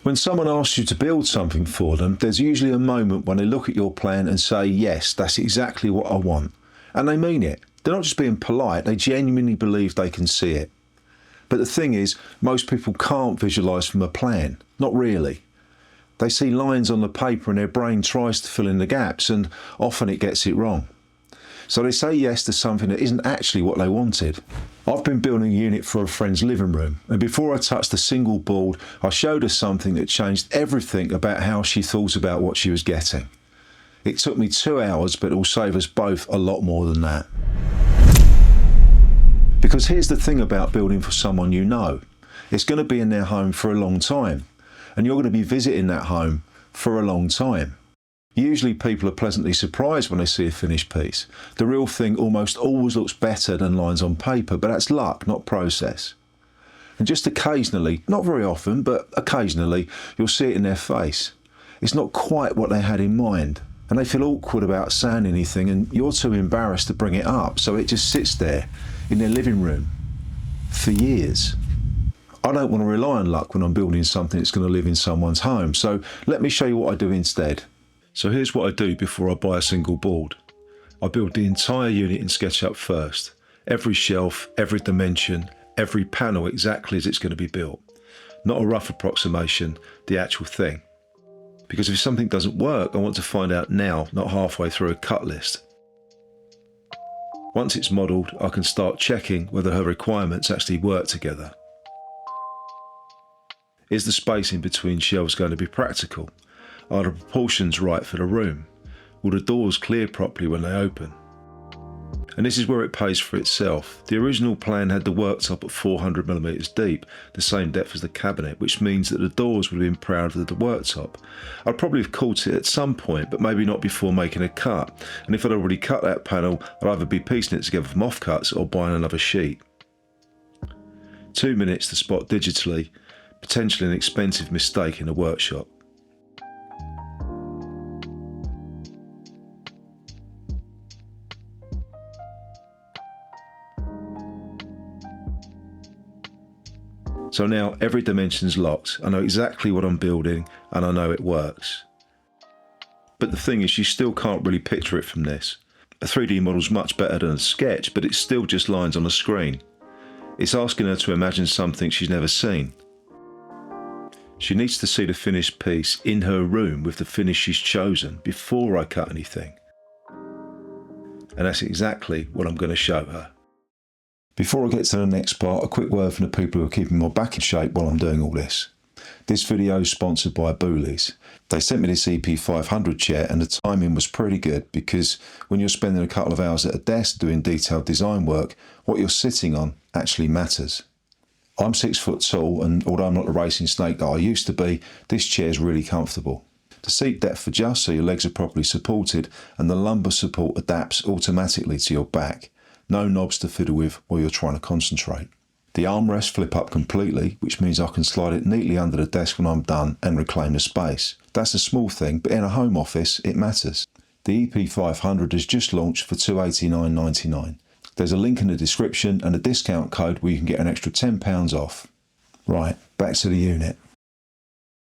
When someone asks you to build something for them, there's usually a moment when they look at your plan and say, yes, that's exactly what I want. And they mean it. They're not just being polite, they genuinely believe they can see it. But the thing is, most people can't visualise from a plan. Not really. They see lines on the paper and their brain tries to fill in the gaps, and often it gets it wrong. So they say yes to something that isn't actually what they wanted. I've been building a unit for a friend's living room, and before I touched a single board, I showed her something that changed everything about how she thought about what she was getting. It took me 2 hours, but it will save us both a lot more than that. Because here's the thing about building for someone you know. It's going to be in their home for a long time, and you're going to be visiting that home for a long time. Usually people are pleasantly surprised when they see a finished piece. The real thing almost always looks better than lines on paper, but that's luck, not process. And just occasionally, not very often, but occasionally, you'll see it in their face. It's not quite what they had in mind, and they feel awkward about saying anything, and you're too embarrassed to bring it up, so it just sits there in their living room for years. I don't want to rely on luck when I'm building something that's going to live in someone's home, so let me show you what I do instead. So here's what I do before I buy a single board. I build the entire unit in SketchUp first. Every shelf, every dimension, every panel exactly as it's going to be built. Not a rough approximation, the actual thing. Because if something doesn't work, I want to find out now, not halfway through a cut list. Once it's modelled, I can start checking whether her requirements actually work together. Is the spacing between shelves going to be practical? Are the proportions right for the room? Will the doors clear properly when they open? And this is where it pays for itself. The original plan had the worktop at 400mm deep, the same depth as the cabinet, which means that the doors would have been proud of the worktop. I'd probably have caught it at some point, but maybe not before making a cut. And if I'd already cut that panel, I'd either be piecing it together from offcuts or buying another sheet. 2 minutes to spot digitally, potentially an expensive mistake in a workshop. So now every dimension's locked. I know exactly what I'm building and I know it works. But the thing is, you still can't really picture it from this. A 3D model's much better than a sketch, but it's still just lines on a screen. It's asking her to imagine something she's never seen. She needs to see the finished piece in her room with the finish she's chosen before I cut anything. And that's exactly what I'm going to show her. Before I get to the next part, a quick word from the people who are keeping my back in shape while I'm doing all this. This video is sponsored by Boolies. They sent me this EP500 chair and the timing was pretty good because when you're spending a couple of hours at a desk doing detailed design work, what you're sitting on actually matters. I'm 6 foot tall and although I'm not the racing snake that I used to be, this chair is really comfortable. The seat depth adjusts so your legs are properly supported and the lumbar support adapts automatically to your back. No knobs to fiddle with while you're trying to concentrate. The armrests flip up completely, which means I can slide it neatly under the desk when I'm done and reclaim the space. That's a small thing, but in a home office, it matters. The EP500 has just launched for $289.99. There's a link in the description and a discount code where you can get an extra £10 off. Right, back to the unit.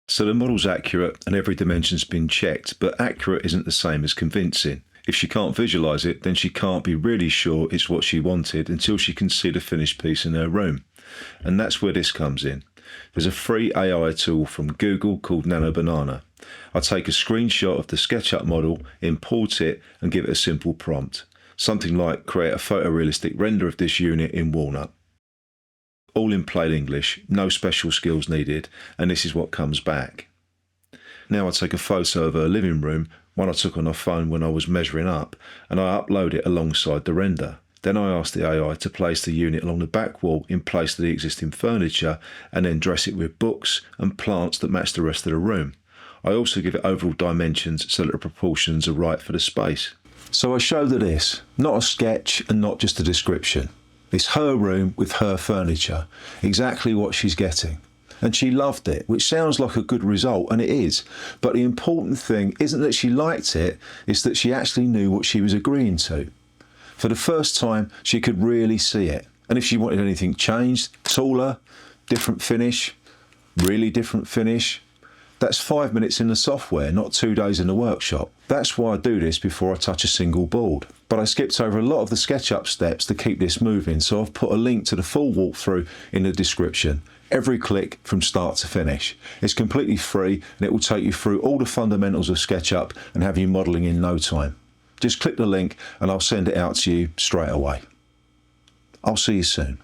So the model's accurate and every dimension's been checked, but accurate isn't the same as convincing. If she can't visualise it, then she can't be really sure it's what she wanted until she can see the finished piece in her room. And that's where this comes in. There's a free AI tool from Google called Nano Banana. I take a screenshot of the SketchUp model, import it and give it a simple prompt. Something like create a photorealistic render of this unit in walnut. All in plain English, no special skills needed, and this is what comes back. Now I take a photo of her living room, one I took on my phone when I was measuring up, and I upload it alongside the render. Then I ask the AI to place the unit along the back wall in place of the existing furniture and then dress it with books and plants that match the rest of the room. I also give it overall dimensions so that the proportions are right for the space. So I showed her this, not a sketch and not just a description. It's her room with her furniture, exactly what she's getting. And she loved it, which sounds like a good result, and it is. But the important thing isn't that she liked it, it's that she actually knew what she was agreeing to. For the first time, she could really see it. And if she wanted anything changed, taller, different finish, really different finish, That's 5 minutes in the software, not 2 days in the workshop. That's why I do this before I touch a single board. But I skipped over a lot of the SketchUp steps to keep this moving, so I've put a link to the full walkthrough in the description. Every click from start to finish. It's completely free and it will take you through all the fundamentals of SketchUp and have you modelling in no time. Just click the link and I'll send it out to you straight away. I'll see you soon.